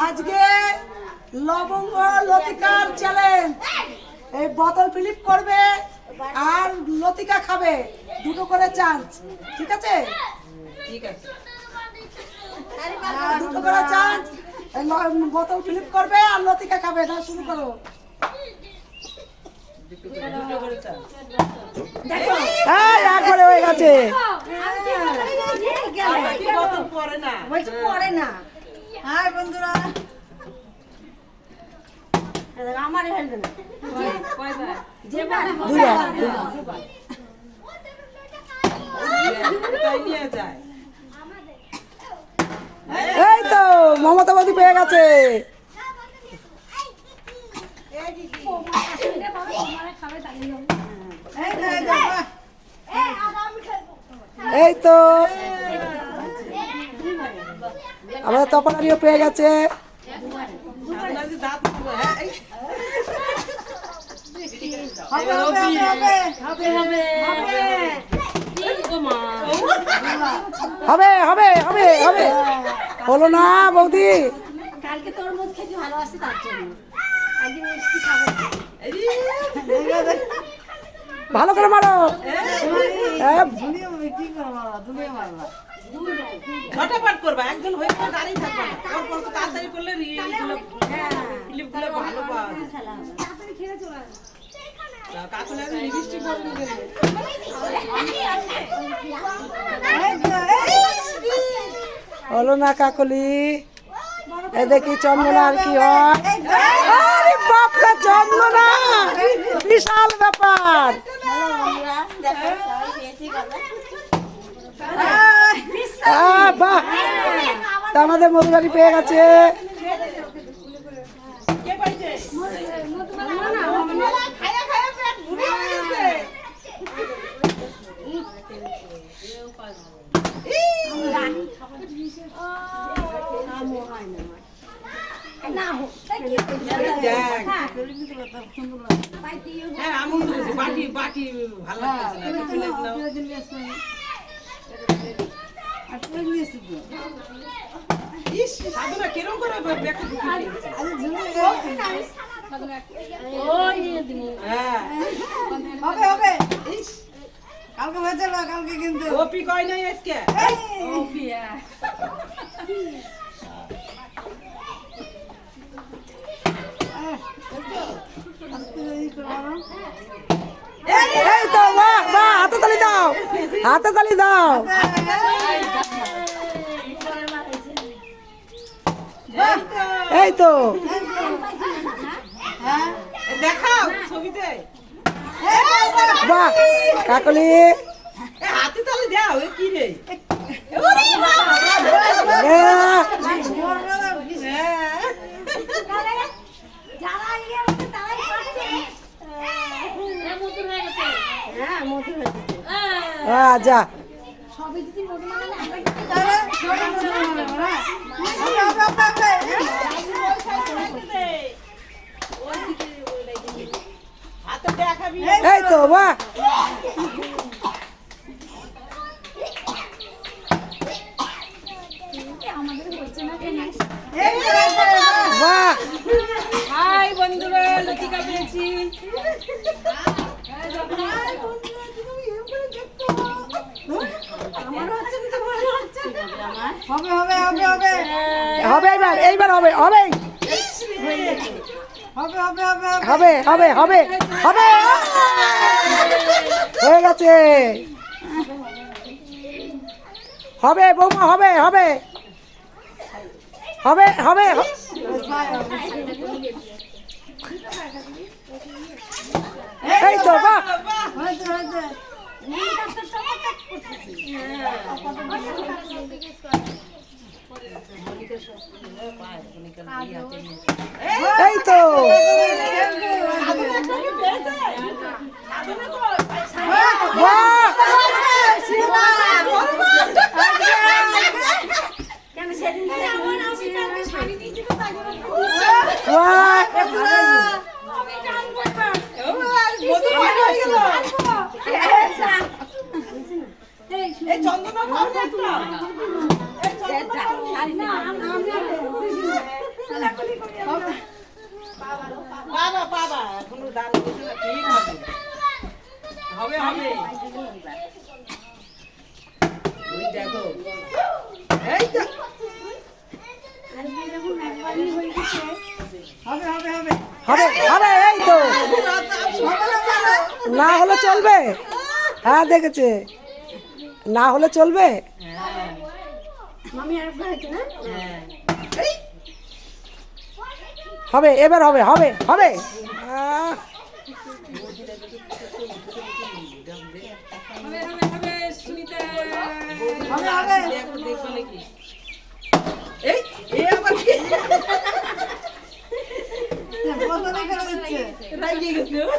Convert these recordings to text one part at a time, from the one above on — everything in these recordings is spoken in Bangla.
আজকে লবঙ্গ লতিকার চ্যালেঞ্জ। এই বোতল ফিলিপ করবে আর লতিকা খাবে, দুটো করে চান্স। ঠিক আছে? ঠিক আছে, দুটো করে চান্স। বোতল ফিলিপ করবে আর লতিকা খাবে। না, শুরু করো। একবারে হয়ে গেছে। পরে না। হাই বন্ধুরা, আমার হেলবে না। এই তো মমতা বৌদি পেয়ে গেছে। এই তো আমাদের তপনারিও পেয়ে গেছে। হবে হবে হবে হবে। হলো না বৌদি। কালকে তোর মুখ খেতে ভালোবাসি, তার জন্য আজকে মিষ্টি খাবো। ভালো করে মারো। ঝটাপট করবা, একজন হয়ে গেলে দাঁড়িয়ে থাকবা না। অল্প তাড়াতাড়ি করলে ক্লিপগুলো ভালো পাওয়া যায়। কাকুলে লিপস্টিক পরে গেলে হলো না কাকলি। এ দেখি চন্দনা আর কি হয়। আরে বাপরে, চন্দনা বিশাল ব্যাপার। বাহ, তা আমাদের মধুবাড়ি পেয়ে গেছে। বাটি ভালো লাগছে না। কিরম করে কালকে হয়েছে না, কালকে কিন্তু ওপি কয় নাই আজকে। এই তো বাহ বাহ, হাতে তালি দাও, হাতে তালি দাও। এই তো দেখাও ছবিতে। বাহ কাকলি, হাতে তালি দাও। কি রে, যা এই তো বাহ। বাহ, হাই বন্ধুরা, লতিকা পেয়েছি। হবে এইবার, এইবার হবে হবে হবে হবে হবে হবে। হয়ে গেছে। হবে বৌমা, হবে হবে হবে হবে। এই তো বাহ। এই তো এই চন্দনা পাবো একটা। এই চন্দনা পাবা পাবা এখনো দান করছে না, ঠিক হবে হবে হবে। ওই দেখো এই তো হবে হবে এই তো না হলে চলবে। হ্যাঁ দেখেছে, না হলে চলবে। মামি আরেকবার হয়েছে না? হবে এবার হবে হবে হবে। আহ, দেখবো নাকি? এই এই আবার কি? রাগিয়ে গেছে ও।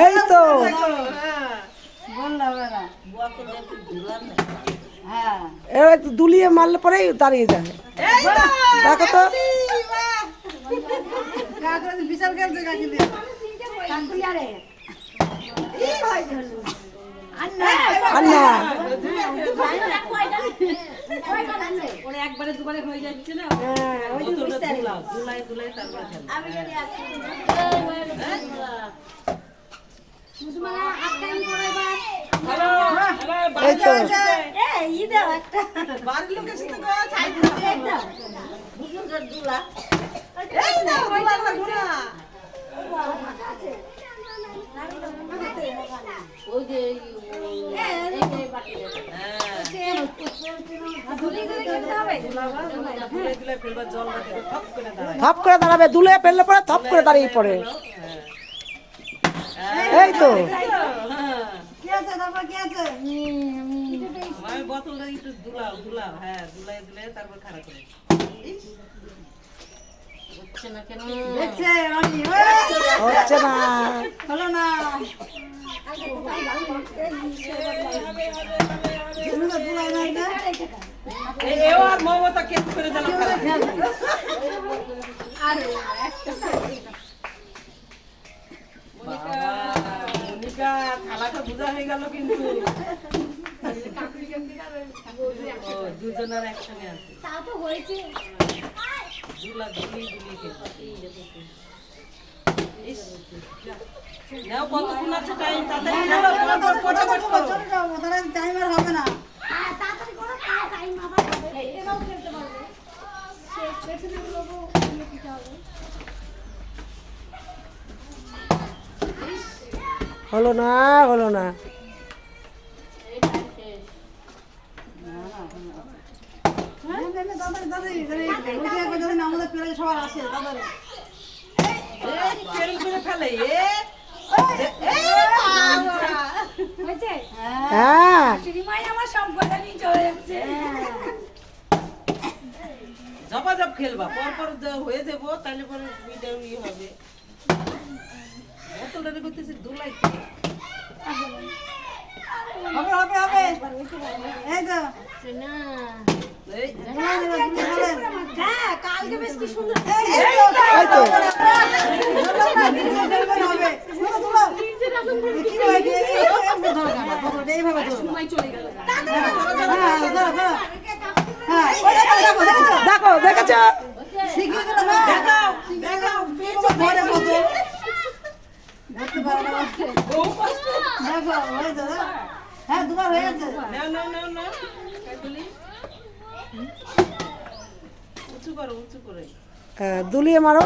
এই তো হ্যাঁ। এবার একটু দুলিয়ে মারলে পরেই দাঁড়িয়ে যায়। এই তো, দেখো তো বিশাল খেলছে কাকুলি আরে আর না ওরা একবারে দুবারে হয়ে যাচ্ছে না। ওই যে বুঝতে পারি। দুলাই দুলাই তারপরে খেলো। আমি যদি মুসলমান হাফ টাইম করে এবার এই তো এই ঈদে একটা বাড়ির লোকের সাথে গো ছাই একদম বুঝুন দুলা। এই না দুলা না দুলা। ওই যে এই বাকি ধুলি ধুলি খেলতে হবে দুলাই দুলাই ফেলবার জল রাখে ঠক করে দাঁড়ায়। থপ করে দাঁড়াবে, দুলে ফেললে পরে থপ করে দাঁড়িয়ে পড়ে। এই তো হ্যাঁ। কি আছে তারপর কি আছে আমি বোতলটা একটু দুলাও দুলাও, হ্যাঁ দুলাই দুলাই তারপর খাড়া করে। ইস, হচ্ছে না কেন? দেখছে রানি হচ্ছে না। হলো না এও আর মমতা কেক করে দিল খারাপ। বাবা, মনিকা থালাটা বোঝা হয়ে গেল কিন্তু। ও, দুজনের একসঙ্গে আছে। তা তো হয়েছে দুলা দুলি দুলি খেলছে। ইস, নাও কতক্ষণ আছে টাইম, তাড়াতাড়ি খেলো, ফটাফট করো। টাইমার হবে না তাড়াতাড়ি করো টাইম আবার হবে এটাও খেলতে পারবে পেছনে লোগো দিতে হবে হলো না হলো না। এই, ফেল করে ফেলে, এ, হয়েছে হ্যাঁ শ্রীমাই আমার সম্পর্ক নিয়ে চলে যাচ্ছে জবাজব খেলবা, পর পর হয়ে যাবো, তাহলে পরে ভিডিও ইয়ে হবে। বোতলটা করতেছি দুলাই খেয়ে। হবে হবে হবে এই তো এই, হ্যাঁ কালকে বেশ কি সুন্দর এই তো দেখো দেখেছ দেখাও, দেখাও, পেয়েছো, বউ কষ্ট। হ্যাঁ দুবার হয়ে গেছে নাও, নাও, নাও, নাও, কাকুলি। উঁচু করো, উঁচু করে। হ্যাঁ, দুলিয়ে মারো।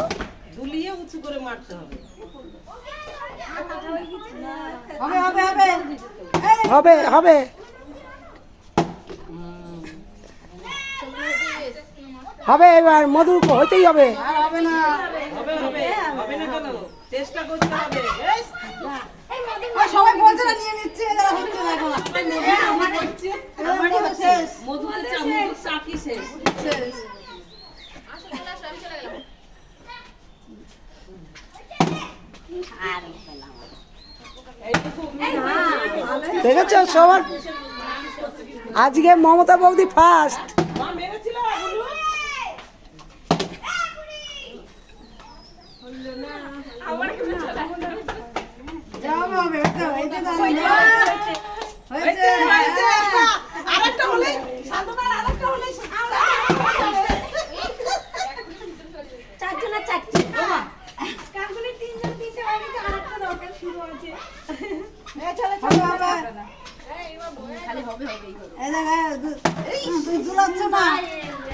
দুলিয়ে উঁচু করে মারতে হবে। হবে হবে হবে হবে হবে হবে এবার মধু হইতেই হবে। আর হবে না হবে হবে, হবে না কেন? চেষ্টা করতে হবে। এই, সবাই বলছে না নিয়ে নিচ্ছে এরা হচ্ছে না এখন আমারই হচ্ছে মধুতে চামচ চাকি শেষ। দেখেছো সবার আজকে মমতা বৌদি ফার্স্ট। মা মেরেছিল বলু? জবাব হবে, এই তো, এই তো দাঁড়ানো। হয়েছে, হয়েছে। হয়েছে, একটা। আরেকটা হলেই, সাধনার আরেকটা হলেই চারজনের চারটে। কাকুলি তিনজন তিনটে হয়ে গেছে, আরেকটা দরকার শুরু আছে। হবে, হবে। এই দেখ, তুই ঝুলাচ্ছ না।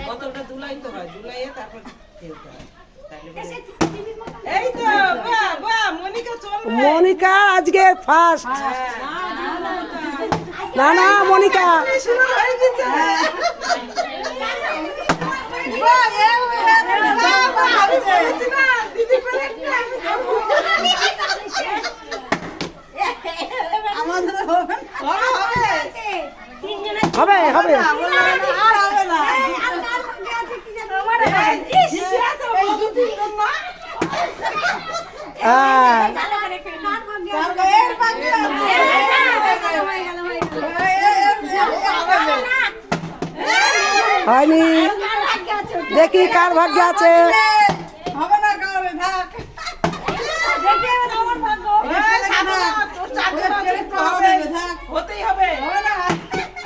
বোতলটা দুলাইতে হয়, দুলাইয়ে তারপর খেলতে হয়। তাহলে এসে বেরোবে। টিভির মতো এই তো, বাহ, বাহ, মনিকা চলবে। মনিকা আজকে ফার্স্ট। হ্যাঁ। না না মনিকা শুরু হয়ে গেছে। বাহ, আমি বলেছি না, দিদি পেরেকটা আমি খাবো। আমাদের হবে না। হবে, হবে। তিনজনের হবে হবে আর হবে না। আর কার সঙ্গে আছে কি জানো? ইস, কি আছে, বলো তিনজন না? হ্যাঁ ভালো করে খেলো। কার ভাগ্যে আছে? এর ভাগ্যে আছে। হয়ে গেল, হয়ে গেল। হয়নি কার ভাগ্যে আছে? দেখি কার ভাগ্যে আছে হবে না কারণে থাক। দেখি এবার আমার ভাগ্য। এই, সাধনা, তোর চারটে আছে, একটু হবে। হতেই হবে। হবে না।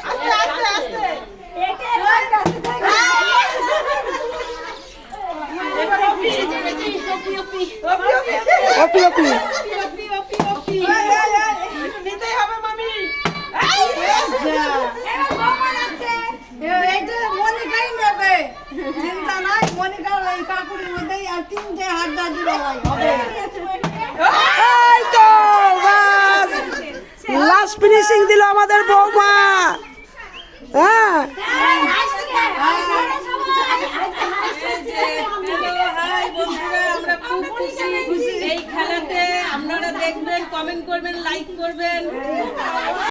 আস্তে, আস্তে, আস্তে। এটার ভাগ্য আছে, থাক। এবার অপি। অপি, অপি। অপি অপি এই, এই, এই। একটু নিতেই হবে, মামি। এবার ভগবান আছে। এই তো মনিকাই নেবে। চিন্তা নাই, মনিকার ওই কাকুরির মধ্যেই আর তিনটে হাত দাদু হবে। এই তো বাস লাস্ট ফিনিশিং দিল আমাদের বৌমা হ্যাঁ হাই বন্ধুরা, আমরা খুব খুশি এই খেলাতে। আপনারা দেখবেন, কমেন্ট করবেন, লাইক করবেন।